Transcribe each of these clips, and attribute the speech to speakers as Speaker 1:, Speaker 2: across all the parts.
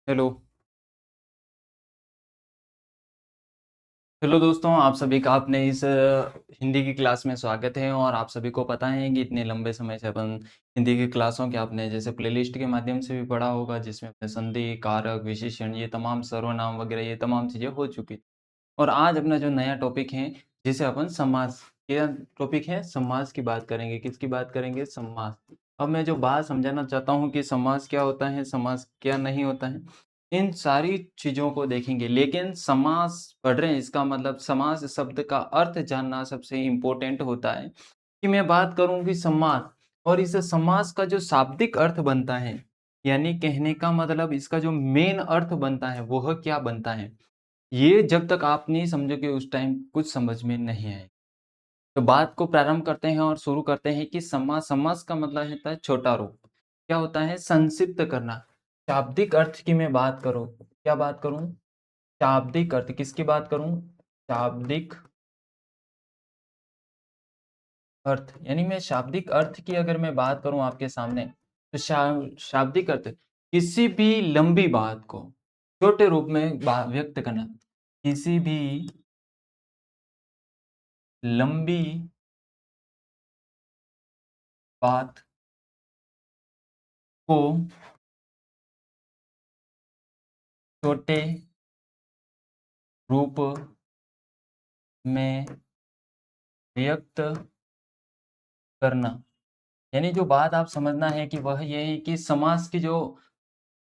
Speaker 1: Hello. Hello दोस्तों, आप सभी का अपने इस हिंदी की क्लास में स्वागत है। और आप सभी को पता है कि इतने लंबे समय से अपन हिंदी की क्लासों के आपने जैसे प्लेलिस्ट के माध्यम से भी पढ़ा होगा, जिसमें अपने संधि, कारक, विशेषण, ये तमाम सर्वनाम वगैरह ये तमाम चीज़ें हो चुकी। और आज अपना जो नया टॉपिक है, जिसे अपन समास, क्या टॉपिक है? समास की बात करेंगे। किसकी बात करेंगे? समास। अब मैं जो बात समझाना चाहता हूँ कि समास क्या होता है, समास क्या नहीं होता है, इन सारी चीज़ों को देखेंगे। लेकिन समास पढ़ रहे हैं, इसका मतलब समास शब्द का अर्थ जानना सबसे इम्पोर्टेंट होता है। कि मैं बात करूँ कि समास, और इस समास का जो शाब्दिक अर्थ बनता है, यानी कहने का मतलब इसका जो मेन अर्थ बनता है, वह क्या बनता है, ये जब तक आप नहीं समझोगे उस टाइम कुछ समझ में नहीं आए। तो बात को प्रारंभ करते हैं और शुरू करते हैं कि समास, समास का मतलब होता है छोटा रूप। क्या होता है? संक्षिप्त करना। शाब्दिक अर्थ की मैं बात करूं, क्या बात करूं? शाब्दिक अर्थ। किसकी बात करूं? शाब्दिक अर्थ। यानी मैं शाब्दिक अर्थ की अगर मैं बात करूं आपके सामने, तो शाब्दिक अर्थ किसी भी लंबी बात को छोटे रूप में व्यक्त करना। किसी भी लंबी बात को छोटे रूप में व्यक्त करना। यानी जो बात आप समझना है कि वह ये है कि समास की जो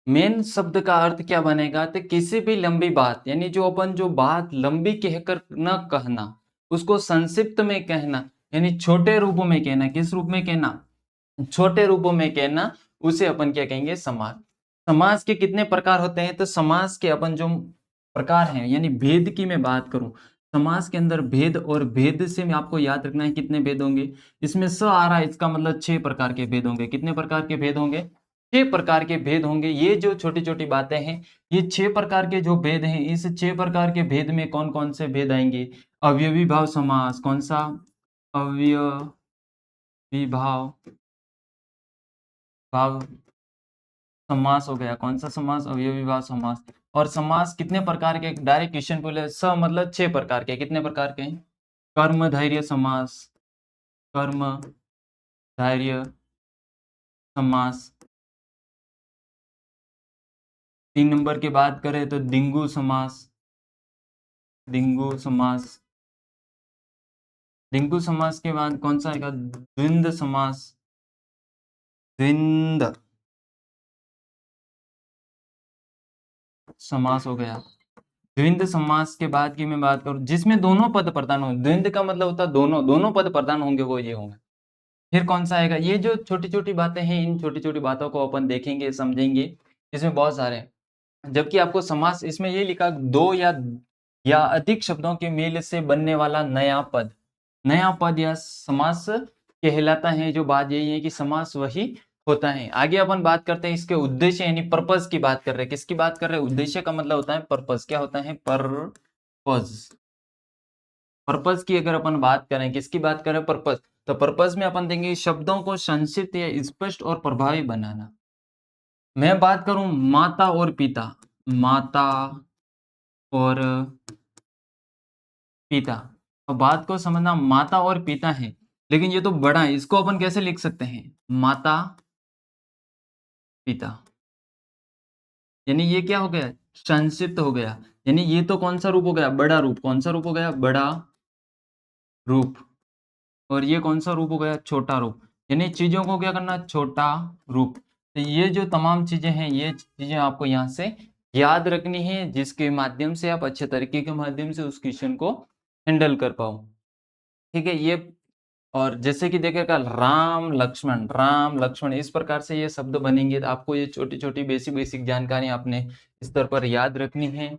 Speaker 1: मेन शब्द का अर्थ क्या बनेगा, तो किसी भी लंबी बात, यानी जो अपन जो बात लंबी कहकर न कहना, उसको संक्षिप्त में कहना, यानी छोटे रूपों में कहना। किस रूप में कहना? छोटे रूपों में कहना। उसे अपन क्या कहेंगे? समास। समास के कितने प्रकार होते हैं? तो समास के अपन जो प्रकार हैं, यानी भेद की मैं बात करूं, समास के अंदर भेद, और भेद से मैं आपको याद रखना है कितने भेद होंगे। इसमें स आ रहा है, इसका मतलब 6 प्रकार के भेद होंगे। कितने प्रकार के भेद होंगे? 6 प्रकार के भेद होंगे। ये जो छोटी-छोटी बातें हैं, ये 6 प्रकार के जो भेद हैं, इस 6 प्रकार के भेद में कौन-कौन से भेद आएंगे? अवयवी भाव समास। कौन सा? अवयवी भाव भाव समास हो गया। कौन सा समास? अवयवी भाव समास। और समास कितने प्रकार के? डायरेक्ट क्वेश्चन बोले, स मतलब 6 प्रकार के। कितने प्रकार के? कर्म धैर्य समास, कर्म धैर्य समास। 3 नंबर की बात करें तो दिंगु समास, दिंगु समास। दिंगु समास के बाद कौन सा आएगा? द्विंद समास, द्विंद समास हो गया। द्विंद समास के बाद की मैं बात करूं, जिसमें दोनों पद प्रधान हो। द्विंद का मतलब होता है दोनों, दोनों पद प्रधान होंगे, वो ये होंगे। फिर कौन सा आएगा? ये जो छोटी-छोटी बातें हैं, इन छोटी-छोटी बातों को अपन देखेंगे, समझेंगे। इसमें बहुत सारे हैं। जबकि आपको समास इसमें ये लिखा, 2 या अधिक शब्दों के मेल से बनने वाला नया पद। नया पद या समास कहलाता है। जो बात यही है कि समास वही होता है। आगे अपन बात करते हैं इसके उद्देश्य, यानी पर्पस की बात कर रहे हैं। किसकी बात कर रहे हैं? उद्देश्य का मतलब होता है पर्पस। क्या होता है? पर्पस। पर्पस की अगर अपन बात करें, किसकी बात करें? पर्पस। तो पर्पस में अपन देंगे शब्दों को संक्षिप्त या स्पष्ट और प्रभावी बनाना। मैं बात करूं माता और पिता, माता और पिता। तो बात को समझना, माता और पिता है, लेकिन ये तो बड़ा है। इसको अपन कैसे लिख सकते हैं? माता पिता। यानी ये क्या हो गया? संक्षिप्त हो गया। यानी ये तो कौन सा रूप हो गया? बड़ा रूप। कौन सा रूप हो गया? बड़ा रूप। और ये कौन सा रूप हो गया? छोटा रूप। यानी चीजों को क्या करना? छोटा रूप। तो ये जो तमाम चीजें हैं, ये चीजें आपको यहाँ से याद रखनी है, जिसके माध्यम से आप अच्छे तरीके के माध्यम से उस क्वेश्चन को हैंडल कर पाओ। ठीक है? ये, और जैसे कि देखिएगा, राम लक्ष्मण, राम लक्ष्मण, इस प्रकार से ये शब्द बनेंगे। तो आपको ये छोटी छोटी बेसिक बेसिक जानकारी आपने स्तर पर याद रखनी है।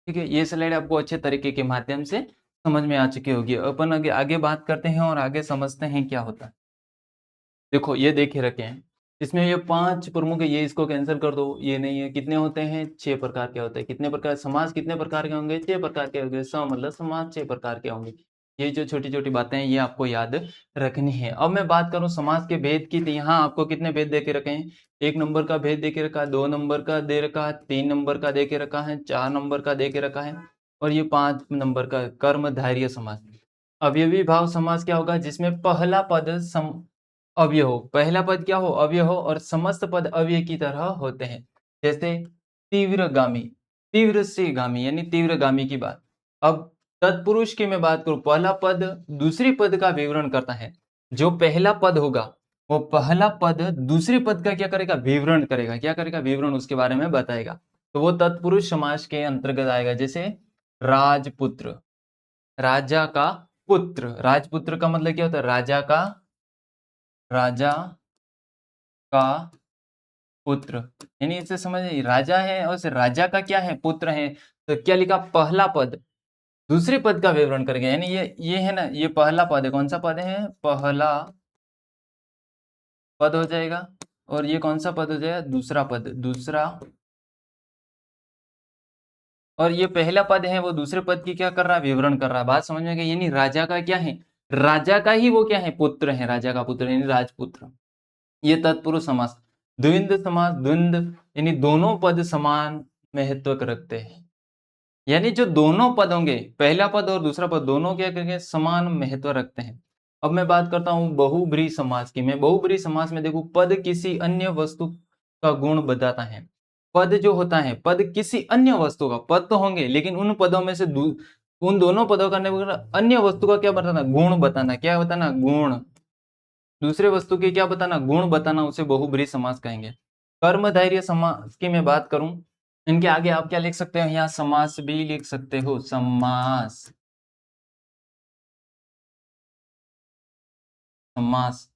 Speaker 1: ठीक है? ये स्लाइड आपको अच्छे तरीके के माध्यम से समझ में आ चुकी होगी। अपन आगे आगे बात करते हैं और आगे समझते हैं क्या होता है। देखो, ये देखे रखे हैं, इसमें ये 5 प्रमुख है, ये इसको कैंसिल कर दो, ये नहीं है। कितने होते हैं? 6 प्रकार के होते हैं। कितने प्रकार समास कितने प्रकार के होंगे? 6 प्रकार के होंगे। मतलब समास 6 प्रकार के होंगे। ये जो छोटी-छोटी बातें हैं ये आपको याद रखनी है। अब मैं बात करूँ समास के भेद की, तो यहाँ आपको कितने भेद दे के रखे हैं? 1 नंबर का भेद दे के रखा है, 2 नंबर का दे रखा है, 3 नंबर का दे के रखा है, 4 नंबर का दे के रखा है और ये 5 नंबर का कर्मधारय समास। अवयवी भाव समास क्या होगा? जिसमें पहला पद अव्यय हो। पहला पद क्या हो? अव्यय हो और समस्त पद अव्यय की तरह होते हैं। जैसे तीव्रगामी, तीव्र से गामी यानी तीव्रगामी की बात। अब तत्पुरुष की मैं बात करूं, पहला पद दूसरी पद का विवरण करता है। जो पहला पद होगा वो पहला पद दूसरे पद का क्या करेगा? विवरण करेगा। क्या करेगा? विवरण, उसके बारे में बताएगा। तो वो तत्पुरुष समास के अंतर्गत आएगा। जैसे राजपुत्र, राजा का पुत्र। राजपुत्र का मतलब क्या होता है? राजा का पुत्र, यानी इसे समझ, राजा है और उस राजा का क्या है? पुत्र है। तो क्या लिखा? पहला पद दूसरे पद का विवरण करेंगे, यानी ये है ना, ये पहला पद है। कौन सा पद है? पहला पद हो जाएगा। और ये कौन सा पद हो जाएगा? दूसरा पद, दूसरा। और ये पहला पद है वो दूसरे पद की क्या कर रहा है? विवरण कर रहा है। बात समझ में गई? यानी राजा का क्या है? राजा का ही वो क्या है? पुत्र है, राजा का पुत्र यानी राजपुत्र। ये तत्पुरुष समास। द्विंद समास, द्विंद यानी दोनों पद समान महत्व रखते हैं। यानी जो दोनों पद होंगे, पहला पद और दूसरा पद, दोनों क्या करेंगे? समान महत्व रखते हैं। अब मैं बात करता हूं बहुब्रीहि समास की। मैं बहुब्रीहि समास में देखूं, पद किसी अन्य वस्तु का गुण बताता है। पद जो होता है, पद किसी अन्य वस्तु का, पद तो होंगे लेकिन उन पदों में से उन दोनों पदों का अन्य वस्तु का क्या बताना? गुण बताना। क्या बताना? गुण। दूसरे वस्तु के क्या बताना? गुण बताना, उसे बहुब्रीहि समास कहेंगे। कर्मधारय समास की मैं बात करूं, इनके आगे आप क्या लिख सकते हो? यहाँ समास भी लिख सकते हो, समास। समास,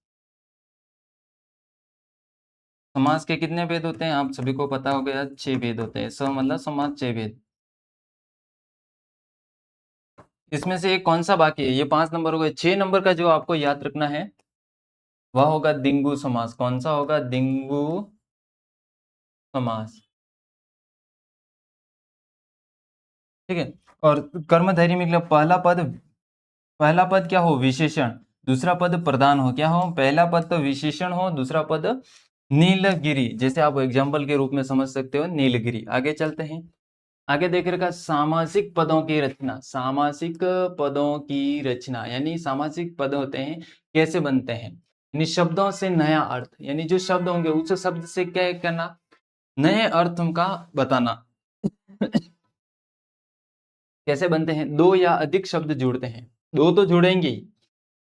Speaker 1: समास के कितने भेद होते हैं? आप सभी को पता हो गया, 6 भेद होते हैं। मतलब समास 6 भेद। इसमें से एक कौन सा बाकी है? ये 5 नंबर हो गए। 6 नंबर का जो आपको याद रखना है वह होगा दिंगु समास। कौन सा होगा? दिंगु समास। ठीक है। और कर्मधारय में पहला पद क्या हो? विशेषण। दूसरा पद प्रधान हो। क्या हो? पहला पद तो विशेषण हो, दूसरा पद नीलगिरी। जैसे आप एग्जाम्पल के रूप में समझ सकते हो, नीलगिरी। आगे चलते हैं। आगे देख रखा सामासिक पदों की रचना। सामासिक पदों की रचना यानी सामासिक पद होते हैं, कैसे बनते हैं? यानी शब्दों से नया अर्थ, यानी जो शब्द होंगे उस शब्द से क्या करना? नए अर्थ का बताना। कैसे बनते हैं? दो या अधिक शब्द जुड़ते हैं। दो तो जुड़ेंगे ही,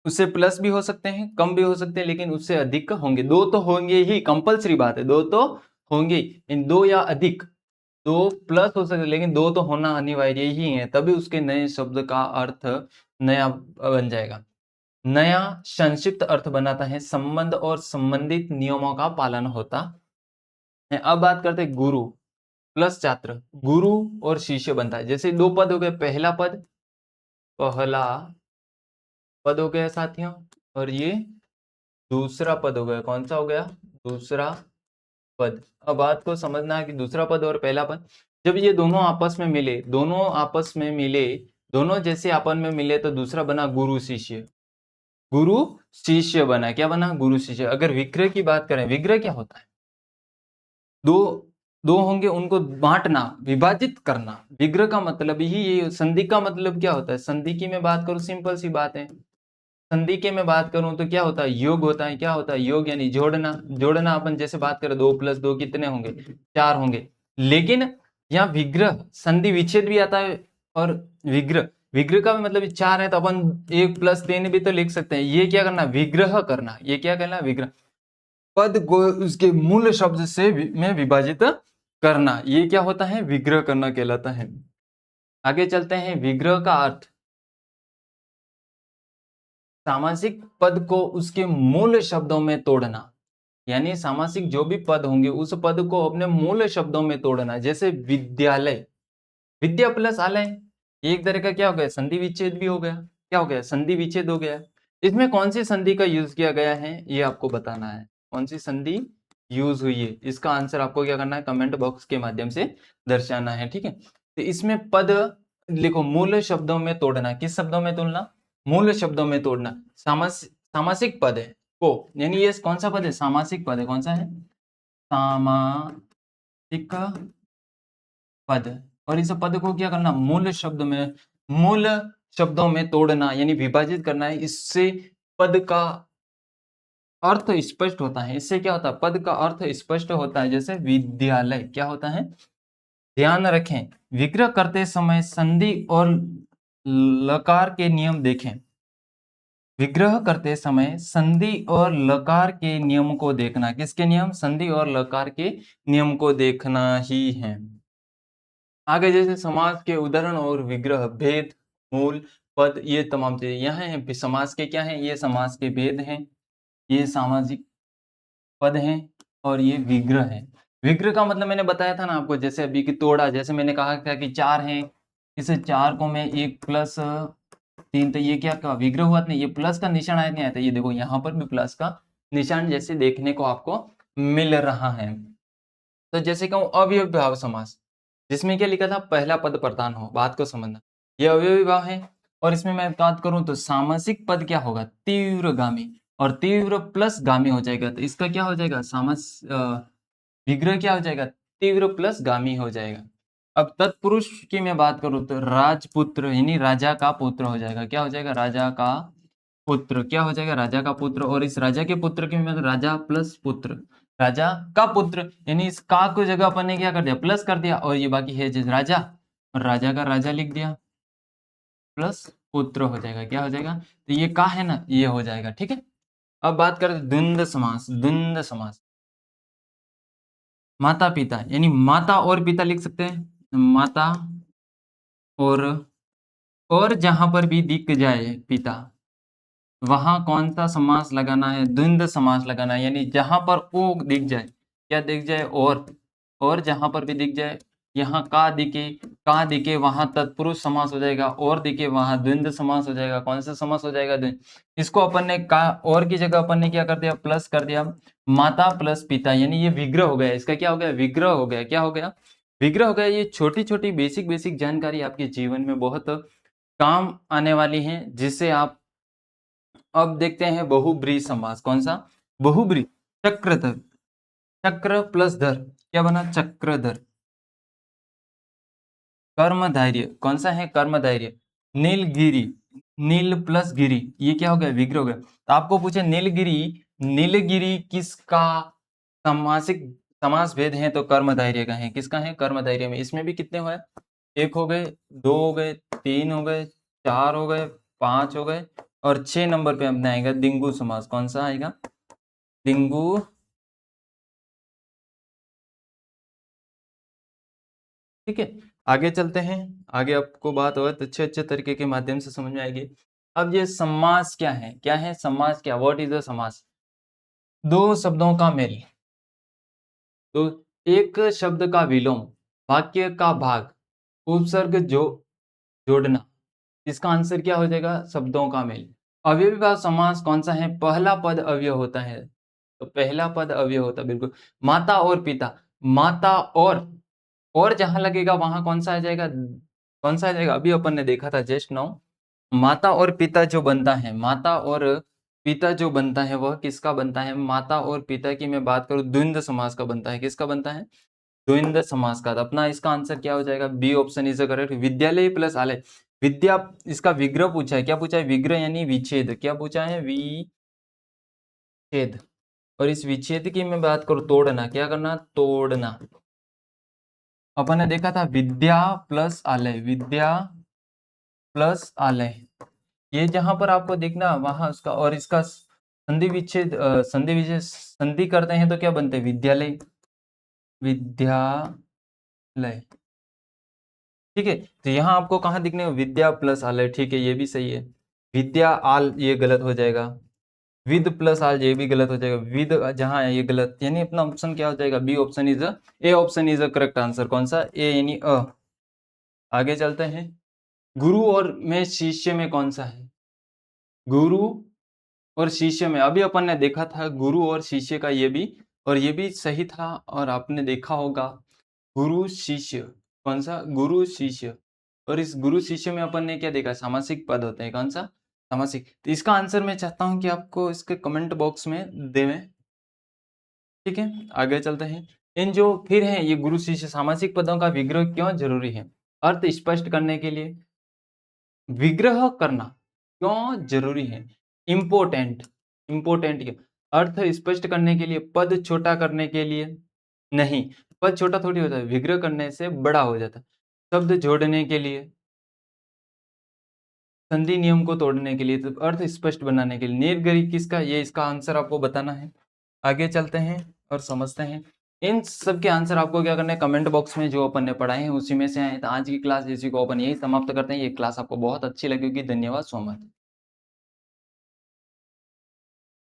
Speaker 1: उससे प्लस भी हो सकते हैं, कम भी हो सकते हैं, लेकिन उससे अधिक होंगे। दो तो होंगे ही, कंपलसरी बात है, दो तो होंगे। इन दो या अधिक, दो प्लस हो सकते लेकिन दो तो होना अनिवार्य ही है, तभी उसके नए शब्द का अर्थ नया बन जाएगा। नया संक्षिप्त अर्थ बनाता है, संबंध और संबंधित नियमों का पालन होता है। अब बात करते हैं गुरु प्लस छात्र। गुरु और शिष्य बनता है। जैसे दो पद हो गए, पहला पद हो गया साथियों, और ये दूसरा पद हो गया। कौन सा हो गया? दूसरा पद। अब बात को समझना है कि दूसरा पद और पहला पद जब ये दोनों आपस में मिले, दोनों जैसे आपस में मिले तो दूसरा बना गुरु शिष्य। गुरु शिष्य बना। क्या बना? गुरु शिष्य। अगर विग्रह की बात करें, विग्रह क्या होता है? दो दो होंगे, उनको बांटना, विभाजित करना। विग्रह का मतलब ही ये। संधि का मतलब क्या होता है? संधि की मैं बात करूं, सिंपल सी बात है। संधि के मैं बात करूं तो क्या होता है? योग होता है। क्या होता है? योग यानी जोड़ना। जोड़ना अपन जैसे बात करें, 2+2 कितने होंगे? 4 होंगे। लेकिन यहाँ विग्रह, संधि विच्छेद भी आता है। और विग्रह, विग्रह का भी मतलब 4 है तो अपन 1+3 भी तो लिख सकते हैं। ये क्या करना? विग्रह करना। ये क्या करना? विग्रह। पद को उसके मूल शब्द से में विभाजित करना, ये क्या होता है? विग्रह करना कहलाता है। आगे चलते हैं। विग्रह का अर्थ, सामासिक पद को उसके मूल शब्दों में तोड़ना। यानी सामासिक जो भी पद होंगे उस पद को अपने मूल शब्दों में तोड़ना। जैसे विद्यालय, विद्या प्लस आलय, एक तरह का क्या हो गया? संधि विच्छेद भी हो गया। क्या हो गया? संधि विच्छेद हो गया। इसमें कौन सी संधि का यूज किया गया है ये आपको बताना है। कौन सी संधि यूज हुई है, इसका आंसर आपको क्या करना है, कमेंट बॉक्स के माध्यम से दर्शाना है। ठीक है, तो इसमें पद लिखो, मूल शब्दों में तोड़ना। किस शब्दों में तोड़ना, मूल शब्दों में तोड़ना। सामासिक पद है को, यानी ये कौन सा पद है, सामासिक पद है। कौन सा है, सामासिक पद। और इस पद को क्या करना, मूल शब्दों में तोड़ना, यानी विभाजित करना है। इससे पद का अर्थ स्पष्ट होता है। इससे क्या होता है, पद का अर्थ स्पष्ट होता है। जैसे विद्यालय, क्या होता है, ध्यान रखें, विग्रह करते समय संधि और लकार के नियम देखें। विग्रह करते समय संधि और लकार के नियम को देखना। किसके नियम, संधि और लकार के नियम को देखना ही है। आगे जैसे समास के उदाहरण और विग्रह, भेद, मूल, पद, ये तमाम चीजें यहाँ है। समास के क्या है, ये समास के भेद हैं, ये सामाजिक पद हैं, और ये विग्रह है। विग्रह का मतलब मैंने बताया था ना आपको, जैसे अभी की तोड़ा, जैसे मैंने कहा था कि 4 हैं, इसे 4 को मैं 1 प्लस 3, तो ये क्या का विग्रह हुआ नहीं, ये प्लस का निशान आया नहीं आया था। ये देखो यहाँ पर भी प्लस का निशान जैसे देखने को आपको मिल रहा है। तो जैसे कहूँ अवयवी भाव समास, जिसमें क्या लिखा था, पहला पद प्रधान हो। बात को समझना, ये अवयवी भाव है। और इसमें मैं बात करूं तो सामासिक पद क्या होगा, तीव्रगामी, और तीव्र प्लस गामी हो जाएगा। तो इसका क्या हो जाएगा, विग्रह क्या हो जाएगा, तीव्र प्लस गामी हो जाएगा। अब तत्पुरुष की मैं बात करूं तो राजपुत्र, यानी राजा का पुत्र हो जाएगा। क्या हो जाएगा, राजा का पुत्र। क्या हो जाएगा, राजा का पुत्र। और इस राजा के पुत्र की मतलब राजा प्लस पुत्र, राजा का पुत्र, यानी इस का को जगह अपन ने क्या कर दिया, प्लस कर दिया, और ये बाकी है जिस राजा, और राजा का राजा लिख दिया, प्लस पुत्र हो जाएगा। क्या हो जाएगा, तो ये का है ना, ये हो जाएगा। ठीक है, अब बात करते हैं द्वंद्व समास। द्वंद्व समास, माता पिता, यानी माता और पिता लिख सकते हैं, माता और जहां पर भी दिख जाए पिता, वहां कौन सा समास लगाना है, द्वंद्व समास लगाना है। यानी जहां पर ओ दिख जाए, क्या दिख जाए, और जहां पर भी दिख जाए, यहाँ का दिखे वहां तत्पुरुष समास हो जाएगा, और दिखे वहां द्वंद्व समास हो जाएगा। कौन सा समास हो जाएगा, द्वंद्व। इसको अपन ने का और की जगह अपन ने क्या कर दिया, प्लस कर दिया, माता प्लस पिता, यानी ये विग्रह हो गया। इसका क्या हो गया, विग्रह हो गया। क्या हो गया, विग्रह हो गया। ये छोटी छोटी बेसिक जानकारी आपके जीवन में बहुत काम आने वाली है, जिससे आप अब देखते हैं बहुब्रीहि समास। कौन सा, बहुब्रीहि, चक्रधर, चक्र प्लस धर, क्या बना, चक्रधर। कर्मधार्य, कौन सा है, कर्मधार्य। नीलगिरी, नील प्लस गिरी, ये क्या हो गया, विग्रह हो गया। तो आपको पूछे नीलगिरी, नीलगिरी किसका समासिक समास भेद है, तो कर्मधार्य का है। किसका है, कर्मधार्य में। इसमें भी कितने हुए, 1 हो गए, 2 हो गए, 3 हो गए, 4 हो गए, 5 हो गए, और 6 नंबर पे अपने आएगा दिंगु समास। कौन सा आएगा, दिंगु। ठीक है, आगे चलते हैं। आगे आपको बात और अच्छे अच्छे तरीके के माध्यम से समझ में आएगी। अब ये समास क्या है, क्या है समास, क्या, व्हाट इज द समास, दो शब्दों का मेल। तो एक शब्द का विलोम, वाक्य का भाग, उपसर्ग जो जोड़ना, इसका आंसर क्या हो जाएगा, शब्दों का मेल। अव्ययी भाव समास कौन सा है, पहला पद अव्यय होता है। तो पहला पद अव्यय होता है, बिल्कुल। माता और पिता, माता और जहां लगेगा वहां कौन सा आ जाएगा, कौन सा आ जाएगा, अभी अपन ने देखा था जस्ट नाउ। माता और पिता जो बनता है, माता और पिता जो बनता है वह किसका बनता है, माता और पिता की मैं बात करूं द्वंद्व समास का बनता है। किसका बनता है, द्वंद्व समास का। तो अपना इसका आंसर क्या हो जाएगा, बी ऑप्शन इज करेक्ट, विद्यालय प्लस आलय। विद्या, इसका विग्रह पूछा है, क्या पूछा है, विग्रह यानी विच्छेद। क्या पूछा है, विच्छेद। और इस विच्छेद की मैं बात करूं, तोड़ना, क्या करना, तोड़ना। अपन ने देखा था विद्या प्लस आलय, विद्या प्लस आलय, ये जहां पर आपको देखना वहां उसका, और इसका संधि विच्छेद संधि करते हैं तो क्या बनते हैं, विद्यालय, विद्यालय। ठीक है, तो यहाँ आपको कहाँ दिखने विद्या प्लस आलय। ठीक है, ये भी सही है। विद्या आल ये गलत हो जाएगा, विद प्लस आल ये भी गलत हो जाएगा, विद जहां है ये गलत, यानी अपना ऑप्शन क्या हो जाएगा, B option is A option is a correct answer. कौन सा, ए यानी अ। आगे चलते हैं, गुरु और में शिष्य में कौन सा है, गुरु और शिष्य में। अभी अपन ने देखा था गुरु और शिष्य का, ये भी और ये भी सही था और आपने देखा होगा गुरु शिष्य, कौन-सा? गुरु शिष्य। और इस गुरु शिष्य में अपन ने क्या देखा? सामासिक पद होते हैं, कौन-सा? सामासिक। तो इसका आंसर मैं चाहता हूँ कि आपको इसके कमेंट बॉक्स में देवें, ठीक है? आगे चलते हैं। इन जो फिर हैं ये गुरु शिष्य सामासिक पदों का विग्रह क्यों ज़रूरी है? अर्थ स्पष्ट करने के लिए विग्रह करना क्यों ज़रूरी है? इम्पोर्टेंट, इम्पोर्टेंट क्यों? अर्थ स्पष्ट करने के लिए, पद छोटा करने के लिए? नहीं, पद छोटा थोड़ी होता है, विग्रह करने से बड़ा हो जाता है। शब्द जोड़ने के लिए, संधि नियम को तोड़ने के लिए, तो अर्थ स्पष्ट बनाने के लिए। निर्गरी किसका? ये इसका आंसर आपको बताना है। आगे चलते हैं और समझते हैं। इन सब के आंसर आपको क्या करना है? कमेंट बॉक्स में जो अपन ने पढ़ाए हैं उसी में से आए। तो आज की क्लास इसी को अपन यही समाप्त करते हैं। ये क्लास आपको बहुत अच्छी लगी होगी। धन्यवाद सो मच।